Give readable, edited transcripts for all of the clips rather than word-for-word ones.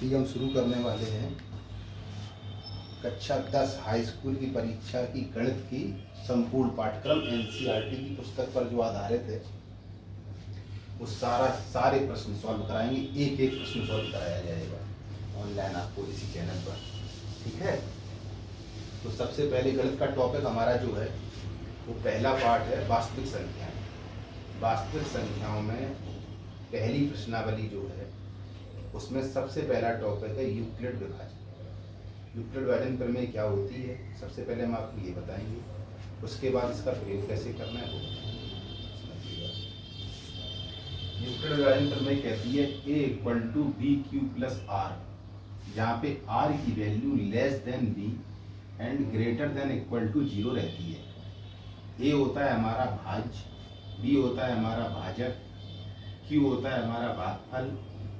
अभी हम शुरू करने वाले हैं कक्षा 10 हाई स्कूल की परीक्षा की गणित की संपूर्ण पाठ्यक्रम एनसीईआरटी की पुस्तक पर जो आधारित है वो सारे प्रश्न सॉल्व कराएंगे। एक एक प्रश्न सॉल्व कराया जाएगा ऑनलाइन आपको इसी चैनल पर, ठीक है। तो सबसे पहले गणित का टॉपिक हमारा जो है वो पहला पार्ट है वास्तविक संख्याएं। वास्तविक संख्याओं में पहली प्रश्नावली जो है उसमें सबसे पहला टॉपिक है यूक्लिड विभाजन। यूक्लिड विभाजन प्रमेय क्या होती है सबसे पहले हम आपको ये बताएंगे, उसके बाद इसका प्रयोग कैसे करना है वो समझिएगा। यूक्लिड विभाजन प्रमेय कहती है a = bq + r, जहाँ पे r की value less than b and greater than equal to 0 रहती है। a होता है हमारा भाज्य, b होता है हमारा भाजक, q होता है हमारा भागफल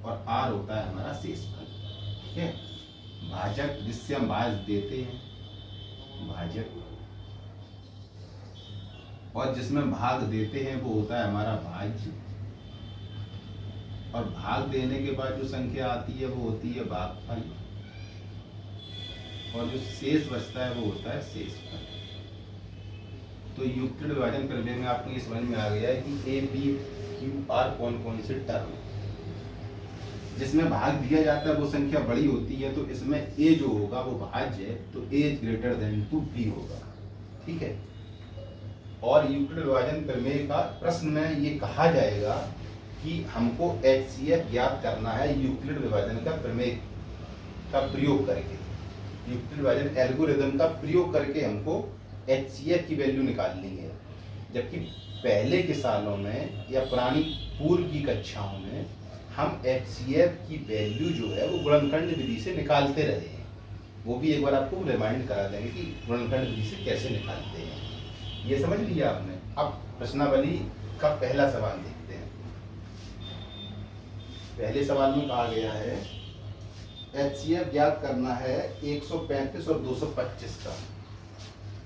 और r होता है हमारा शेषफल, ठीक है। भाजक जिससे हम भाज्य देते हैं भाजक, और जिसमें भाग देते हैं वो होता है हमारा भाज्य, और भाग देने के बाद जो संख्या आती है वो होती है भागफल, और जो शेष बचता है वो होता है शेषफल। तो यूक्लिड विभाजन प्रमेय में आपको ये समझ में आ गया है कि ए बी क्यू आर कौन कौन से टर्म है। जिसमें भाग दिया जाता है वो संख्या बड़ी होती है, तो इसमें a जो होगा वो भाज्य है, तो a > b होगा, ठीक है। और यूक्लिड विभाजन प्रमेय का प्रश्न में ये कहा जाएगा कि हमको HCF ज्ञात करना है यूक्लिड विभाजन का प्रमेय का प्रयोग करके, यूक्लिड विभाजन एल्गोरिथम का प्रयोग करके हमको HCF की वैल्यू निकालनी है। जबकि पहले के सालों में या पुरानी पूर्व की कक्षाओं में हम HCF की वैल्यू जो है वो गुणनखंड विधि से निकालते रहे हैं। वो भी एक बार आपको रिमाइंड करा देंगे कि गुणनखंड विधि से कैसे निकालते हैं। ये समझ लिया आपने। अब प्रश्नावली का पहला सवाल देखते हैं। पहले सवाल में कहा गया है HCF ज्ञात करना है 135 और 225 का।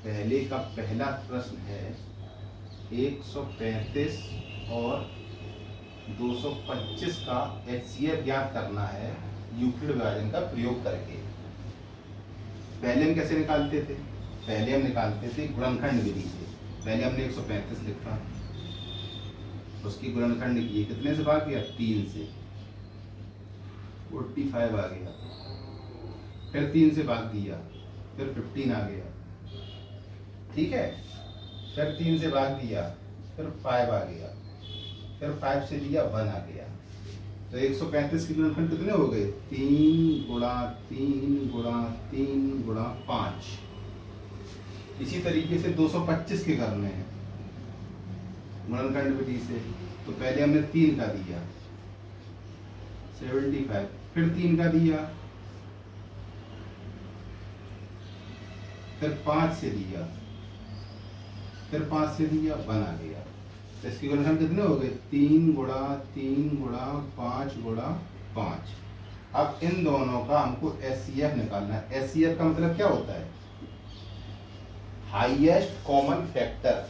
पहले का पहला प्रश्न है 135 और 225 का HCF ज्ञात करना है यूक्लिड विभाजन का प्रयोग करके। पहले हम कैसे निकालते थे? पहले हम निकालते थे गुणनखंड विधि से। पहले हमने 135 लिखा, उसकी गुणनखंड किए, कितने से भाग किया? 3 से, 45 आ गया। फिर 3 से भाग दिया, फिर 15 आ गया, ठीक है। फिर 3 से भाग दिया, फिर 5 आ गया, फिर 5 से दिया 1 आ गया। तो 135 की गुणनखंड कितने हो गए? 3 × 3 × 3 × 5। इसी तरीके से 225 के करने हैं गुणनखंड विधि से। तो पहले हमने 3 का दिया 75, फिर 3 का दिया, फिर 5 से दिया, फिर 5 से दिया 1 आ गया। तो इसकी गुणनखंड कितने हो गए? 3 × 3 × 5 × 5। अब इन दोनों का हमको HCF निकालना है। HCF का मतलब क्या होता है? हाईएस्ट कॉमन फैक्टर,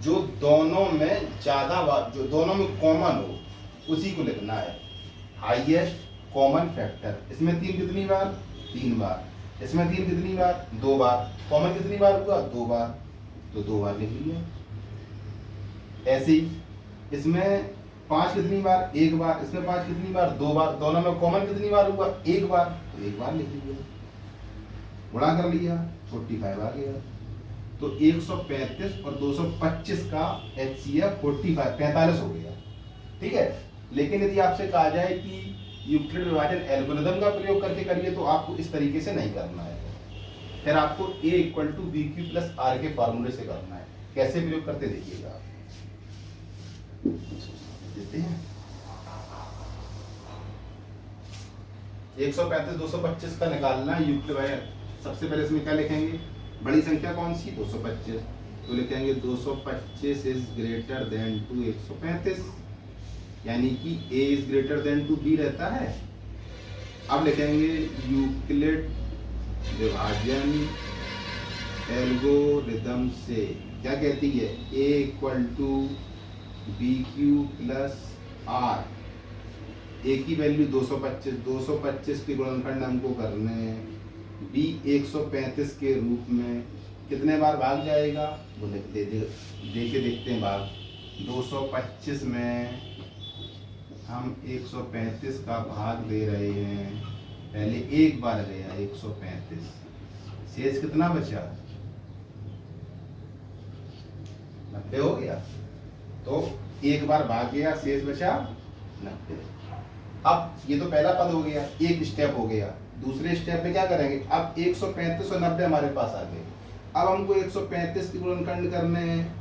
जो दोनों में ज्यादा बार, जो दोनों में कॉमन हो उसी को लिखना है हाईएस्ट कॉमन फैक्टर। इसमें 3 कितनी बार? 3 बार। इसमें 3 कितनी बार? 2 बार। कॉमन कितनी बार हुआ? 2 बार, तो 2 बार लिख लिया। ऐसे ही इसमें 5 कितनी बार? 1 बार। इसमें 5 कितनी बार? 2 बार। दोनों में कॉमन कितनी बार हुआ? 1 बार, तो 1 बार लिख लिया। गुणा कर लिया, 45 आ गया। तो 135 और 225 का HCF 45 हो गया, ठीक है। लेकिन यदि आपसे कहा जाए कि यूक्लिड विभाजन एल्गोरिथम का प्रयोग करके करिए तो आपको इस तरीके से नहीं करना है। फिर आपको a = bq + r के फॉर्मूले से करना है। कैसे प्रयोग करते देखिएगा। देते हैं 135 225 का निकालना है यूक्लिड विभाजन। सबसे पहले इसमें क्या लिखेंगे? बड़ी संख्या कौन सी? 225। तो लिखेंगे 225 इज ग्रेटर देन टू 135, यानी कि a is greater than to b रहता है। अब लिखेंगे यूक्लिड विभाजन एल्गोरिथम से क्या कहती है? a = bq + r ए की वैल्यू 225, 225 के गुणनखंड हमको करने हैं, बी 135 के रूप में कितने बार भाग जाएगा वो देखे देखते हैं भाग। 225 में हम 135 का भाग दे रहे हैं, पहले एक बार गया 135, शेष कितना बचा 90 हो गया, तो एक बार भाग गया शेष बचा 90। अब ये तो पहला पद हो गया, एक स्टेप हो गया। दूसरे स्टेप में क्या करेंगे, अब 135 और 90 हमारे पास आ गए। अब हमको 135 के गुणनखंड करने हैं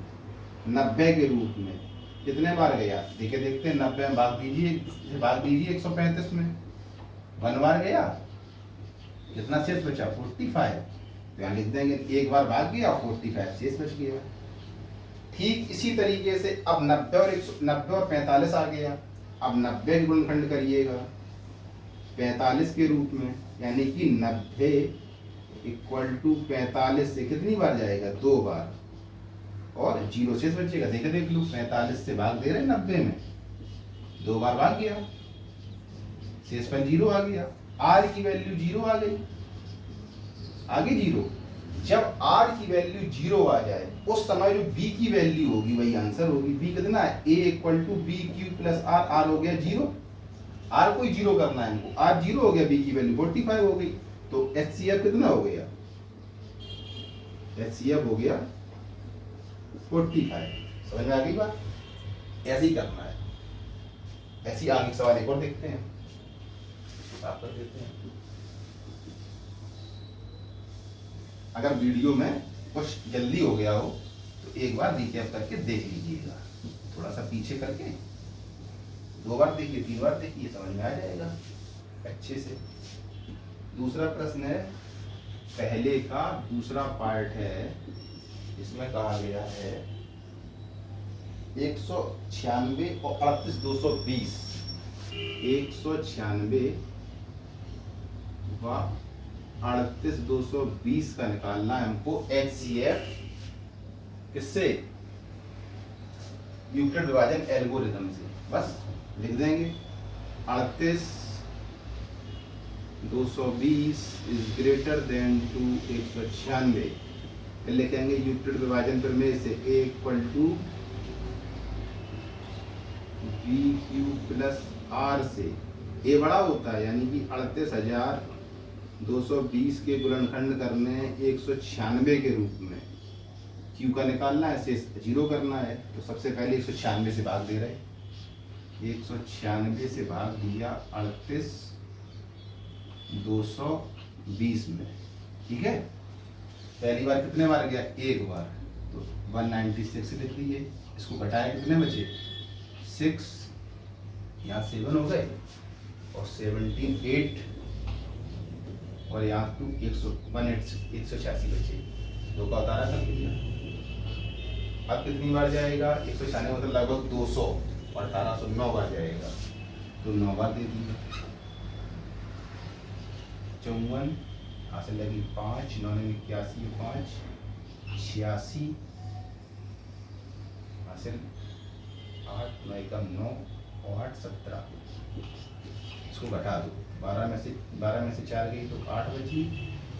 90 के रूप में, कितने बार गया देखिए देखते हैं। 90 में भाग दीजिए 135 में, 1 बार गया, कितना शेष बचा 45, तो यहाँ लिख देंगे एक बार भाग गया 45 शेष बच गया। ठीक इसी तरीके से अब 90 और 45 आ गया, अब 90 के गुणनखंड करिएगा 45 के रूप में, यानी कि 90 इक्वल टू 45 से कितनी बार जाएगा 2 बार, और 0 शेष बचेगा। देख लो 45 से भाग दे रहे 90 में, 2 बार भाग गया, शेष पर 0 आ गया, r की वैल्यू 0 आ गई, आगे 0। जब r की वैल्यू 0 आ जाए उस समय जो b की वैल्यू होगी वही आंसर होगी। b कितना है, a equal to B Q plus r, r हो गया 0, r को ही 0 करना है हमको, r 0 हो गया, b की वैल्यू 45 हो गई, तो HCF कितना हो गया, HCF हो गया 45। समझ में आ गई बात, ऐसे ही करना है। ऐसे ही आगे सवाल एक और देखते हैं, आप कर देते हैं। अगर वीडियो में कुछ जल्दी हो गया हो तो एक बार रिकैप करके देख लीजिएगा, थोड़ा सा पीछे करके 2 बार देखिए, 3 बार देखिए, समझ में आ जाएगा अच्छे से। दूसरा प्रश्न है, पहले का दूसरा पार्ट है, इसमें कहा गया है 196 और 38 220, 196 व 38 220 का निकालना है हमको HCF, किससे, यूक्लिड विभाजन एल्गोरिथम से। बस लिख देंगे 38 220 इज ग्रेटर देन टू 196, फिर लिखेंगे यूक्लिड विभाजन प्रमेय से A equal to B Q plus R से A बड़ा होता है, यानी कि 38,220 के गुणनखंड करने 196 के रूप में, Q का निकालना है, शेष 0 करना है, तो सबसे पहले 196 से भाग दे रहे, 196 से भाग दिया 38 220 में, ठीक है। पहली बार कितने बार गया, एक बार, तो 196 लिख दिए, इसको घटाया कितने बचे 6, यहाँ 7 हो गए और 17 8, और यहाँ 186 बचे, 2 का उतारा कर दिया। अब कितनी बार जाएगा, 196 मतलब लगभग 200, और 1809 बार जाएगा, तो 9 बार दे दिए। 54 हासिल लगी 5, 9 में 81, 5 86 हासिल 8, 9 का 9 और 8 17, इसको घटा दो, 12 में से 4 गई तो 8 बची,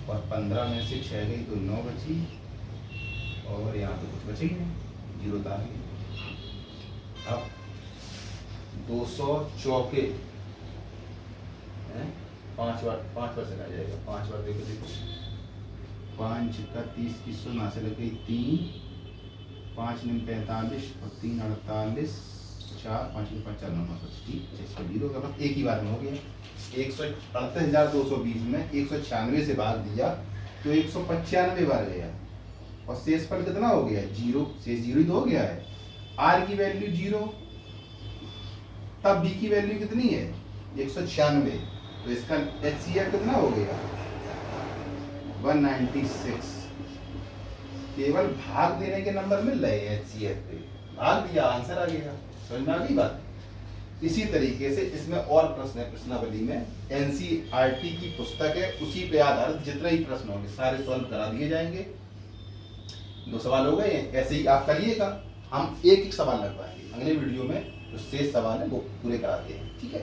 और 15 में से 6 गई तो 9 बची, और यहाँ तो कुछ बचे ही नहीं, 0 उतार गई। अब 200 चौके 5 बार से आ जाएगा, 5 बार देखो 5 का 30 की 100 से लग गई 3, 5 में 45 और 3 48, 4 5 में 5 9 इसका 0 का बस एक ही बार में हो गया। 138,220 में 196 से भाग दिया तो 195 बार गया, और शेष पर कितना हो गया 0, शेष 0 तो हो गया है। R की वैल्यू 0, तब B की वैल्यू कितनी है 196, तो इसका HCF कितना हो गया 196। केवल भाग देने के नंबर मिल रहे हैं HCF पे, भाग दिया आंसर आ गया। समझ में आ गई बात। इसी तरीके से इसमें और प्रश्न है, प्रश्नावली में NCERT की पुस्तक है, उसी पे आधारित जितने ही प्रश्न होंगे सारे सॉल्व करा दिए जाएंगे। 2 सवाल हो गए, ऐसे ही आप करिएगा, हम एक सवाल लगवाएंगे अगले वीडियो में, जो शेष सवाल है वो पूरे कराते हैं, ठीक है।